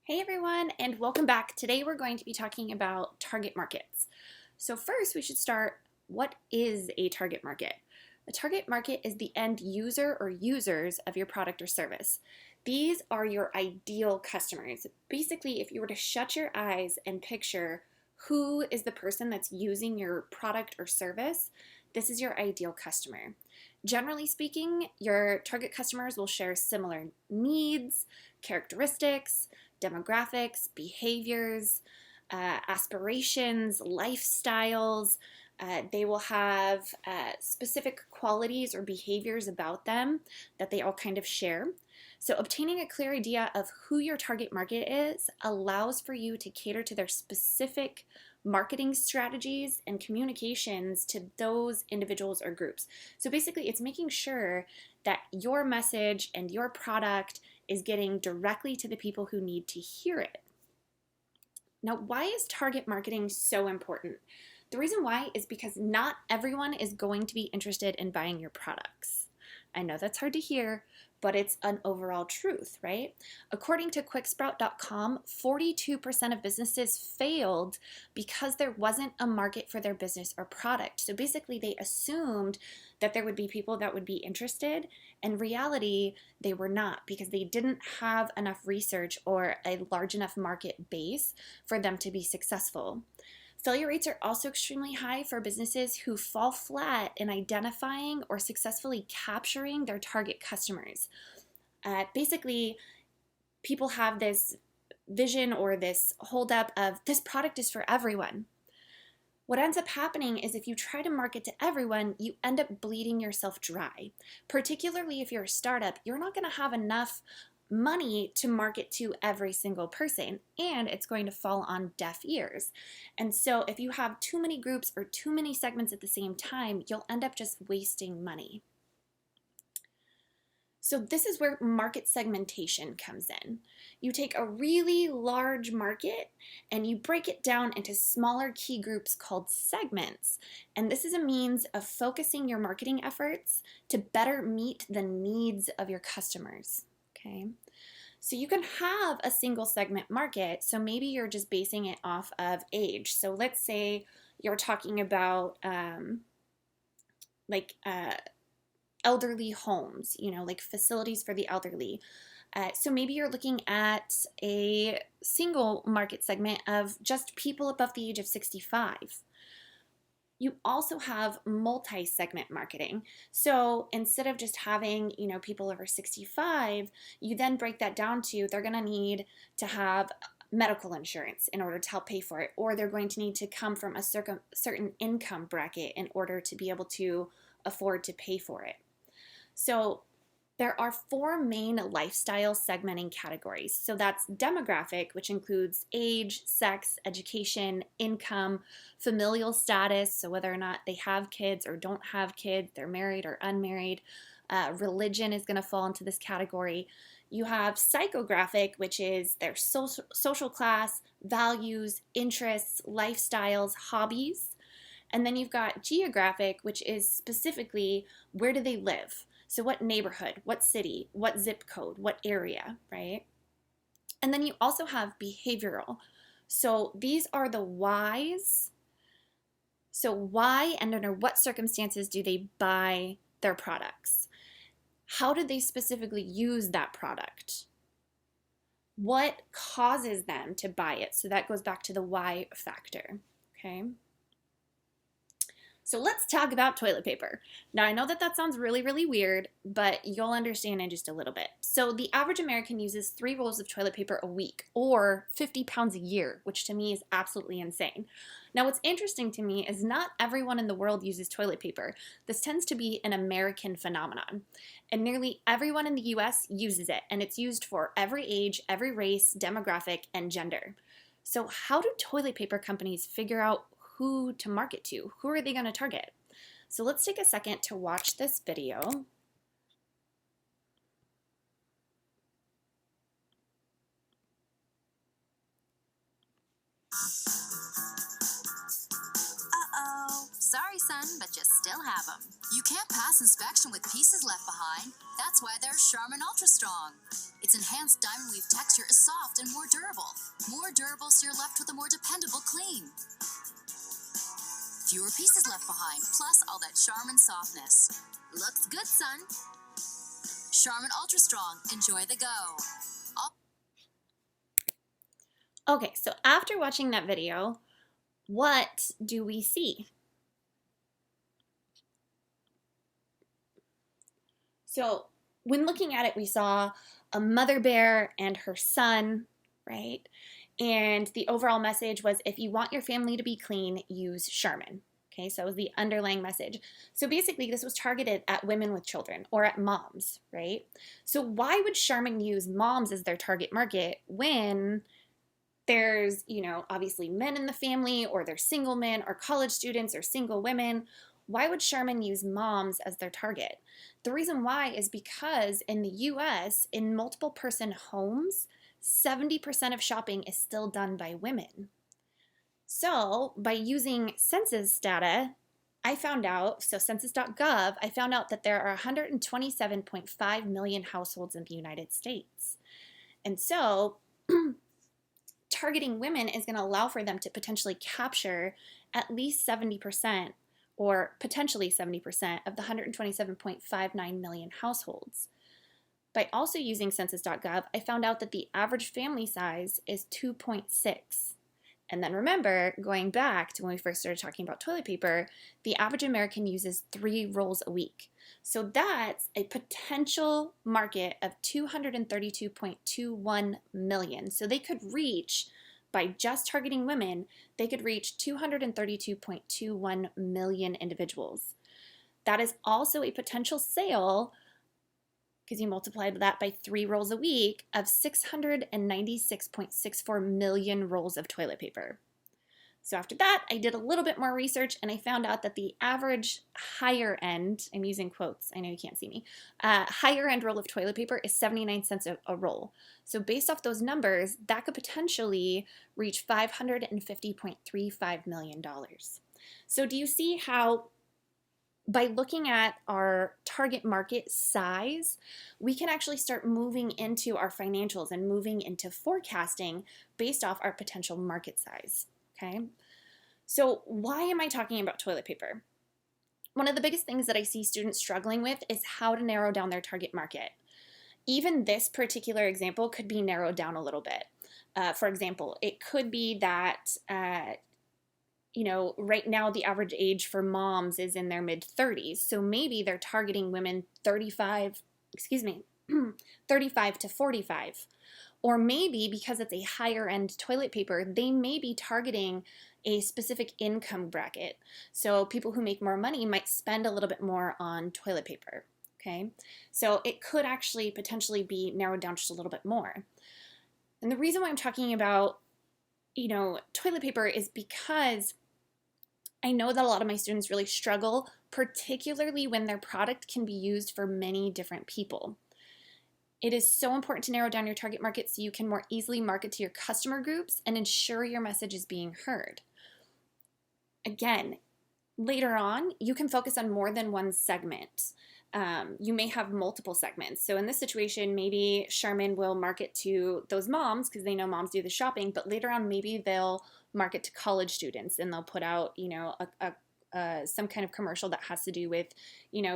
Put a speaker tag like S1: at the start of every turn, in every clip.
S1: Hey everyone, and welcome back. Today we're going to be talking about target markets. So first we should start, what is a target market? A target market is the end user or users of your product or service. These are your ideal customers. Basically, if you were to shut your eyes and picture who is the person that's using your product or service, this is your ideal customer. Generally speaking, your target customers will share similar needs, characteristics, demographics, behaviors, aspirations, lifestyles. They will have specific qualities or behaviors about them that they all kind of share. So obtaining a clear idea of who your target market is allows for you to cater to their specific marketing strategies and communications to those individuals or groups. So basically, it's making sure that your message and your product is getting directly to the people who need to hear it. Now, why is target marketing so important? The reason why is because not everyone is going to be interested in buying your products. I know that's hard to hear, but it's an overall truth, right? According to Quicksprout.com, 42% of businesses failed because there wasn't a market for their business or product. So basically, they assumed that there would be people that would be interested. In reality, they were not, because they didn't have enough research or a large enough market base for them to be successful. Failure rates are also extremely high for businesses who fall flat in identifying or successfully capturing their target customers. Basically, people have this vision or this holdup of this product is for everyone. What ends up happening is if you try to market to everyone, you end up bleeding yourself dry. Particularly if you're a startup, you're not going to have enough money to market to every single person, and it's going to fall on deaf ears. And so if you have too many groups or too many segments at the same time, you'll end up just wasting money. So this is where market segmentation comes in. You take a really large market and you break it down into smaller key groups called segments. And this is a means of focusing your marketing efforts to better meet the needs of your customers. Okay, so you can have a single segment market. So maybe you're just basing it off of age. So let's say you're talking about elderly homes, like facilities for the elderly. So maybe you're looking at a single market segment of just people above the age of 65. You also have multi-segment marketing. So instead of just having, people over 65, you then break that down to they're going to need to have medical insurance in order to help pay for it, or they're going to need to come from a certain income bracket in order to be able to afford to pay for it. So there are four main lifestyle segmenting categories. So that's demographic, which includes age, sex, education, income, familial status, so whether or not they have kids or don't have kids, they're married or unmarried. Religion is going to fall into this category. You have psychographic, which is their social class, values, interests, lifestyles, hobbies. And then you've got geographic, which is specifically where do they live? So what neighborhood, what city, what zip code, what area, right? And then you also have behavioral. So these are the whys. So why and under what circumstances do they buy their products? How do they specifically use that product? What causes them to buy it? So that goes back to the why factor, okay? So let's talk about toilet paper. Now, I know that sounds really, really weird, but you'll understand in just a little bit. So the average American uses 3 rolls of toilet paper a week, or 50 pounds a year, which to me is absolutely insane. Now, what's interesting to me is not everyone in the world uses toilet paper. This tends to be an American phenomenon. And nearly everyone in the US uses it, and it's used for every age, every race, demographic, and gender. So how do toilet paper companies figure out who to market to? Who are they going to target? So let's take a second to watch this video.
S2: Uh-oh. Sorry, son, but you still have them. You can't pass inspection with pieces left behind. That's why they're Charmin Ultra Strong. Its enhanced diamond weave texture is soft and more durable. More durable so you're left with a more dependable clean. Fewer pieces left behind, plus all that charm and softness. Looks good, son. Charmin Ultra Strong. Enjoy the go.
S1: Okay, so after watching that video, what do we see? So when looking at it, we saw a mother bear and her son, right? And the overall message was, if you want your family to be clean, use Charmin. Okay, so that was the underlying message. So basically, this was targeted at women with children or at moms, right? So why would Charmin use moms as their target market when there's, obviously men in the family, or they're single men or college students or single women? Why would Charmin use moms as their target? The reason why is because in the US, in multiple person homes, 70% of shopping is still done by women. So by using census data, I found out, so census.gov, I found out that there are 127.5 million households in the United States. And so targeting women is going to allow for them to potentially capture at least 70% or potentially 70% of the 127.59 million households. By also using census.gov, I found out that the average family size is 2.6. And then remember, going back to when we first started talking about toilet paper, the average American uses 3 rolls a week. So that's a potential market of 232.21 million. So they could reach, by just targeting women, they could reach 232.21 million individuals. That is also a potential sale, because you multiplied that by 3 rolls a week, of 696.64 million rolls of toilet paper. So after that, I did a little bit more research and I found out that the average higher end, I'm using quotes, I know you can't see me, higher end roll of toilet paper is 79 cents a roll. So based off those numbers, that could potentially reach $550.35 million. So do you see how by looking at our target market size, we can actually start moving into our financials and moving into forecasting based off our potential market size, okay? So why am I talking about toilet paper? One of the biggest things that I see students struggling with is how to narrow down their target market. Even this particular example could be narrowed down a little bit. For example, it could be that right now the average age for moms is in their mid-30s. So maybe they're targeting women 35 to 45. Or maybe because it's a higher end toilet paper, they may be targeting a specific income bracket. So people who make more money might spend a little bit more on toilet paper, okay? So it could actually potentially be narrowed down just a little bit more. And the reason why I'm talking about, toilet paper is because I know that a lot of my students really struggle, particularly when their product can be used for many different people. It is so important to narrow down your target market so you can more easily market to your customer groups and ensure your message is being heard. Again, later on, you can focus on more than one segment. You may have multiple segments. So in this situation, maybe Charmin will market to those moms because they know moms do the shopping, but later on, maybe they'll market to college students and they'll put out, some kind of commercial that has to do with,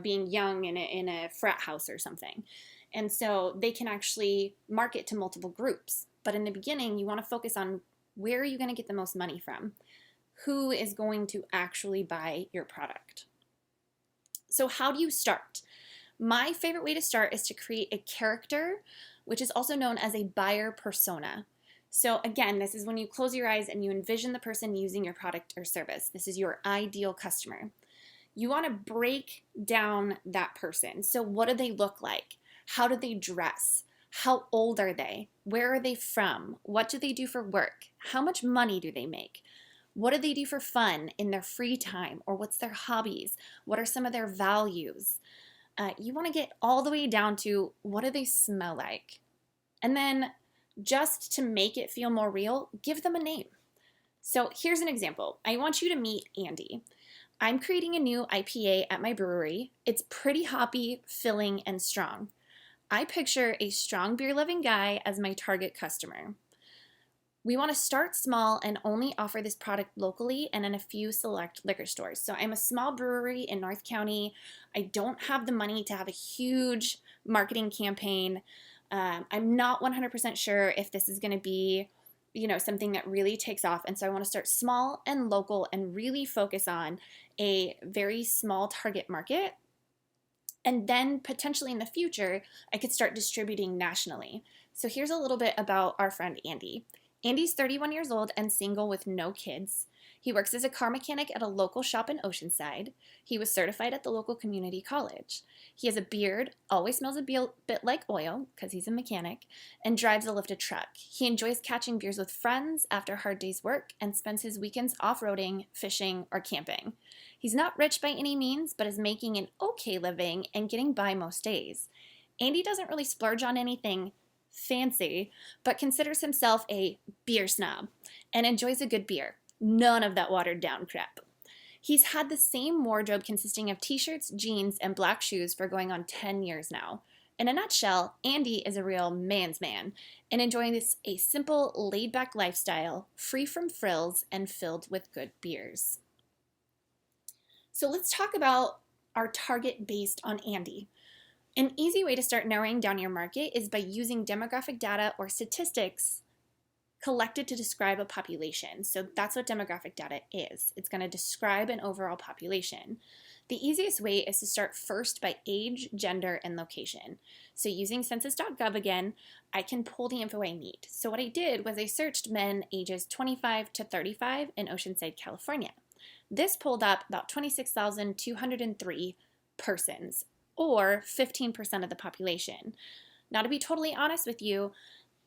S1: being young in a frat house or something. And so they can actually market to multiple groups. But in the beginning, you want to focus on where are you going to get the most money from? Who is going to actually buy your product? So how do you start? My favorite way to start is to create a character, which is also known as a buyer persona. So again, this is when you close your eyes and you envision the person using your product or service. This is your ideal customer. You want to break down that person. So what do they look like? How do they dress? How old are they? Where are they from? What do they do for work? How much money do they make? What do they do for fun in their free time? Or what's their hobbies? What are some of their values? You want to get all the way down to what do they smell like? And then just to make it feel more real, give them a name. So here's an example. I want you to meet Andy. I'm creating a new IPA at my brewery. It's pretty hoppy, filling, and strong. I picture a strong beer loving guy as my target customer. We want to start small and only offer this product locally and in a few select liquor stores. So I'm a small brewery in North County. I don't have the money to have a huge marketing campaign. I'm not 100% sure if this is going to be, something that really takes off. And so I want to start small and local and really focus on a very small target market. And then potentially in the future, I could start distributing nationally. So here's a little bit about our friend Andy. Andy's 31 years old and single with no kids. He works as a car mechanic at a local shop in Oceanside. He was certified at the local community college. He has a beard, always smells a bit like oil because he's a mechanic, and drives a lifted truck. He enjoys catching beers with friends after a hard day's work and spends his weekends off-roading, fishing, or camping. He's not rich by any means, but is making an okay living and getting by most days. Andy doesn't really splurge on anything fancy, but considers himself a beer snob and enjoys a good beer. None of that watered down crap. He's had the same wardrobe consisting of t-shirts, jeans, and black shoes for going on 10 years now. In a nutshell, Andy is a real man's man and enjoying a simple, laid-back lifestyle, free from frills and filled with good beers. So let's talk about our target based on Andy. An easy way to start narrowing down your market is by using demographic data or statistics collected to describe a population. So that's what demographic data is. It's going to describe an overall population. The easiest way is to start first by age, gender, and location. So using census.gov again, I can pull the info I need. So what I did was I searched men ages 25 to 35 in Oceanside, California. This pulled up about 26,203 persons, or 15% of the population. Now, to be totally honest with you,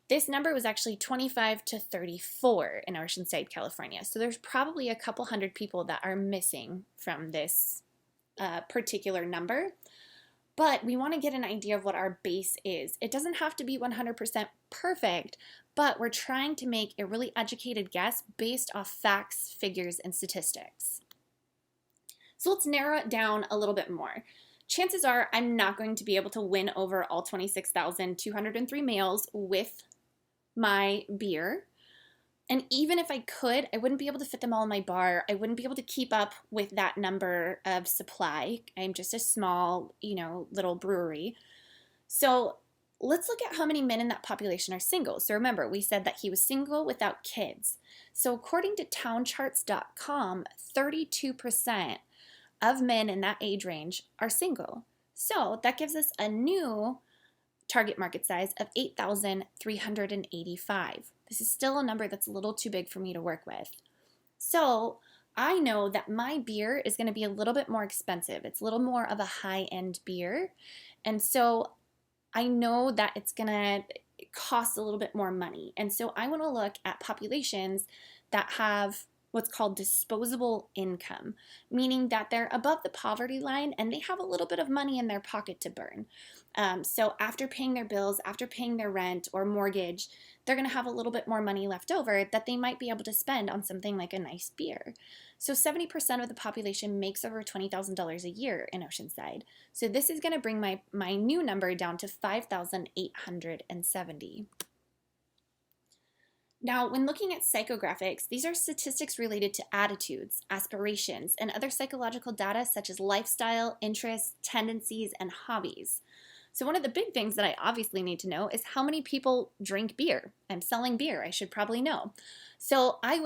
S1: this number was actually 25 to 34 in Oceanside, California. So there's probably a couple hundred people that are missing from this particular number. But we want to get an idea of what our base is. It doesn't have to be 100% perfect, but we're trying to make a really educated guess based off facts, figures, and statistics. So let's narrow it down a little bit more. Chances are I'm not going to be able to win over all 26,203 males with my beer. And even if I could, I wouldn't be able to fit them all in my bar. I wouldn't be able to keep up with that number of supply. I'm just a small, little brewery. So let's look at how many men in that population are single. So remember, we said that he was single without kids. So according to towncharts.com, 32% of men in that age range are single. So that gives us a new target market size of 8,385. This is still a number that's a little too big for me to work with. So I know that my beer is going to be a little bit more expensive. It's a little more of a high-end beer. And so I know that it's going to cost a little bit more money. And so I want to look at populations that have what's called disposable income, meaning that they're above the poverty line and they have a little bit of money in their pocket to burn. So after paying their bills, after paying their rent or mortgage, they're going to have a little bit more money left over that they might be able to spend on something like a nice beer. So 70% of the population makes over $20,000 a year in Oceanside. So this is going to bring my new number down to 5,870. Now, when looking at psychographics, these are statistics related to attitudes, aspirations, and other psychological data such as lifestyle, interests, tendencies, and hobbies. So one of the big things that I obviously need to know is how many people drink beer. I'm selling beer, I should probably know. So I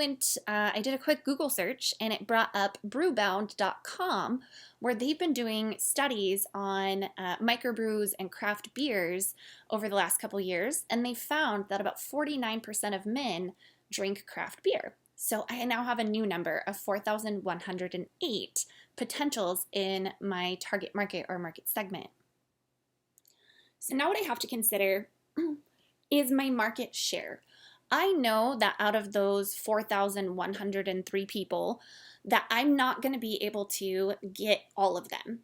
S1: did a quick Google search and it brought up brewbound.com, where they've been doing studies on microbrews and craft beers over the last couple years, and they found that about 49% of men drink craft beer. So I now have a new number of 4,108 potentials in my target market or market segment. So now what I have to consider is my market share. I know that out of those 4,103 people, that I'm not going to be able to get all of them.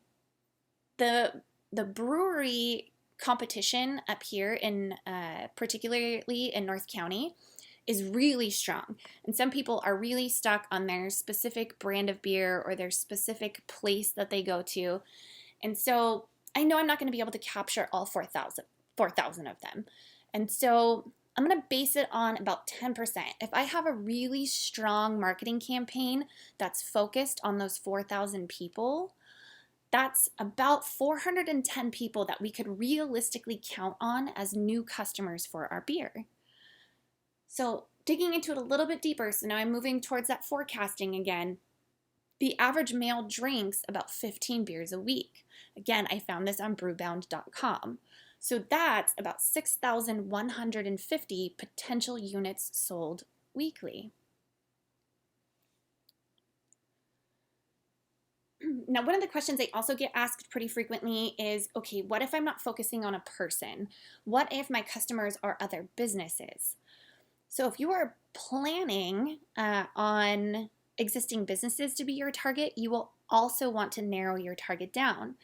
S1: The brewery competition up here in particularly in North County is really strong. And some people are really stuck on their specific brand of beer or their specific place that they go to. And so I know I'm not going to be able to capture all 4,000. 4,000 of them. And so I'm going to base it on about 10%. If I have a really strong marketing campaign that's focused on those 4,000 people, that's about 410 people that we could realistically count on as new customers for our beer. So digging into it a little bit deeper, so now I'm moving towards that forecasting again. The average male drinks about 15 beers a week. Again, I found this on brewbound.com. So that's about 6,150 potential units sold weekly. Now, one of the questions I also get asked pretty frequently is, okay, what if I'm not focusing on a person? What if my customers are other businesses? So if you are planning on existing businesses to be your target, you will also want to narrow your target down.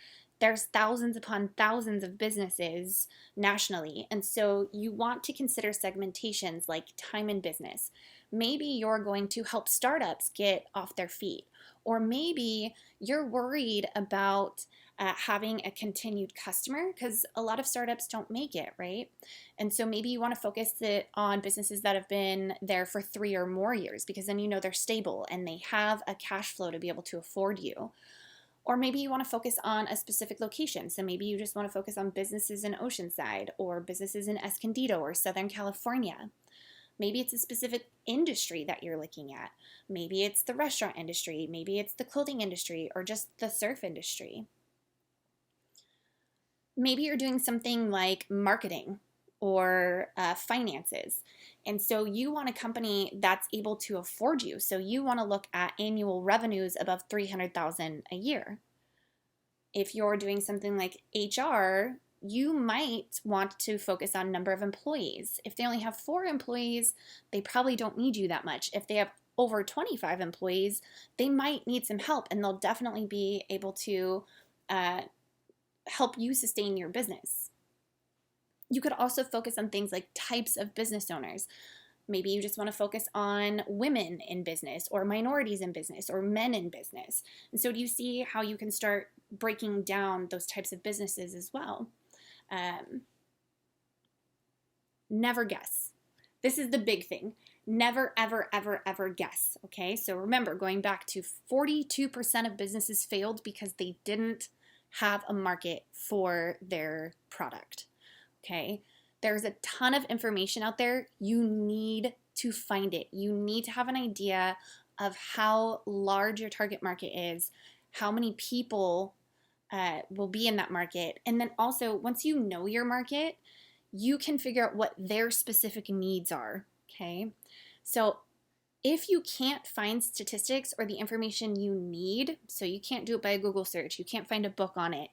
S1: There's thousands upon thousands of businesses nationally, and so you want to consider segmentations like time in business. Maybe you're going to help startups get off their feet, or maybe you're worried about having a continued customer because a lot of startups don't make it, right? And so maybe you want to focus it on businesses that have been there for 3 or more years because then you know they're stable and they have a cash flow to be able to afford you. Or maybe you want to focus on a specific location. So maybe you just want to focus on businesses in Oceanside or businesses in Escondido or Southern California. Maybe it's a specific industry that you're looking at. Maybe it's the restaurant industry. Maybe it's the clothing industry or just the surf industry. Maybe you're doing something like marketing or finances. And so you want a company that's able to afford you. So you want to look at annual revenues above $300,000 a year. If you're doing something like HR, you might want to focus on number of employees. If they only have 4 employees, they probably don't need you that much. If they have over 25 employees, they might need some help, and they'll definitely be able to help you sustain your business. You could also focus on things like types of business owners. Maybe you just want to focus on women in business or minorities in business or men in business. And so do you see how you can start breaking down those types of businesses as well? Never guess. This is the big thing. Never, ever, ever, ever guess. Okay, so remember, going back to 42% of businesses failed because they didn't have a market for their product. Okay, there's a ton of information out there. You need to find it. You need to have an idea of how large your target market is, how many people will be in that market. And then also, once you know your market, you can figure out what their specific needs are. Okay, so if you can't find statistics or the information you need, so you can't do it by a Google search, you can't find a book on it,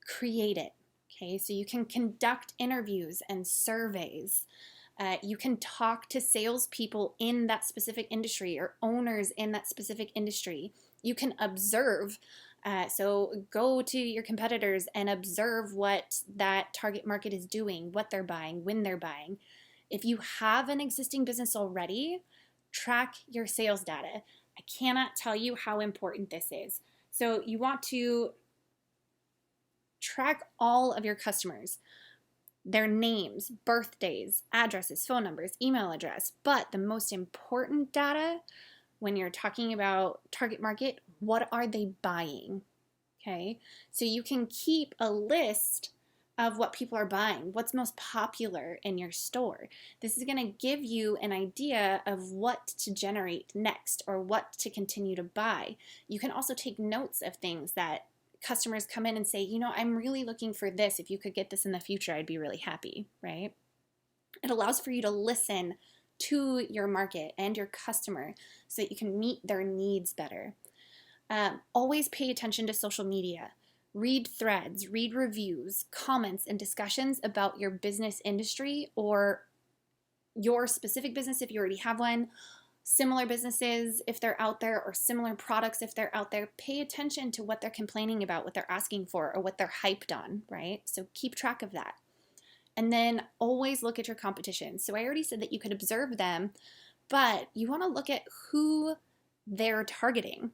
S1: create it. Okay, so you can conduct interviews and surveys. You can talk to salespeople in that specific industry or owners in that specific industry. You can observe. So go to your competitors and observe what that target market is doing, what they're buying, when they're buying. If you have an existing business already, track your sales data. I cannot tell you how important this is. So you want to track all of your customers, their names, birthdays, addresses, phone numbers, email address. But the most important data when you're talking about target market, what are they buying? Okay, so you can keep a list of what people are buying, what's most popular in your store. This is going to give you an idea of what to generate next or what to continue to buy. You can also take notes of things that customers come in and say, you know, I'm really looking for this. If you could get this in the future, I'd be really happy, right? It allows for you to listen to your market and your customer so that you can meet their needs better. Always pay attention to social media. Read threads, read reviews, comments, and discussions about your business industry or your specific business if you already have one, similar businesses if they're out there, or similar products if they're out there. Pay attention to what they're complaining about, what they're asking for, or what they're hyped on, right? So keep track of that. And then always look at your competition. So I already said that you could observe them, but you want to look at who they're targeting.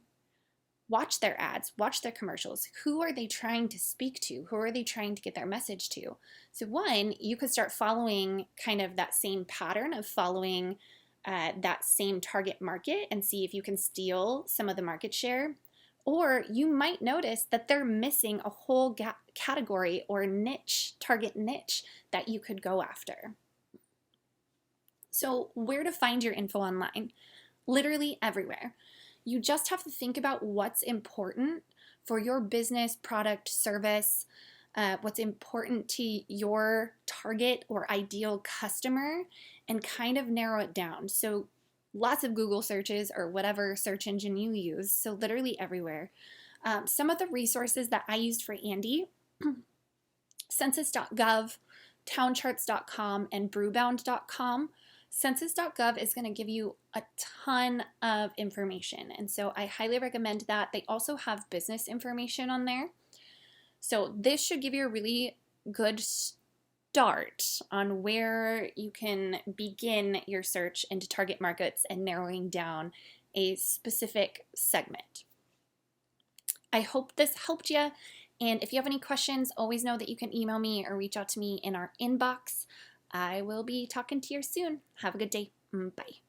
S1: watch their ads, watch their commercials. Who are they trying to speak to? Who are they trying to get their message to? So one, you could start following kind of that same pattern of following that same target market and see if you can steal some of the market share. Or you might notice that they're missing a whole category or niche, target niche that you could go after. So where to find your info online? Literally everywhere. You just have to think about what's important for your business, product, service, what's important to your target or ideal customer, and kind of narrow it down. So lots of Google searches or whatever search engine you use, so literally everywhere. Some of the resources that I used for Andy, census.gov, towncharts.com, and brewbound.com. Census.gov is going to give you a ton of information, and so I highly recommend that. They also have business information on there. So this should give you a really good start on where you can begin your search into target markets and narrowing down a specific segment. I hope this helped you, and if you have any questions, always know that you can email me or reach out to me in our inbox. I will be talking to you soon. Have a good day. Bye.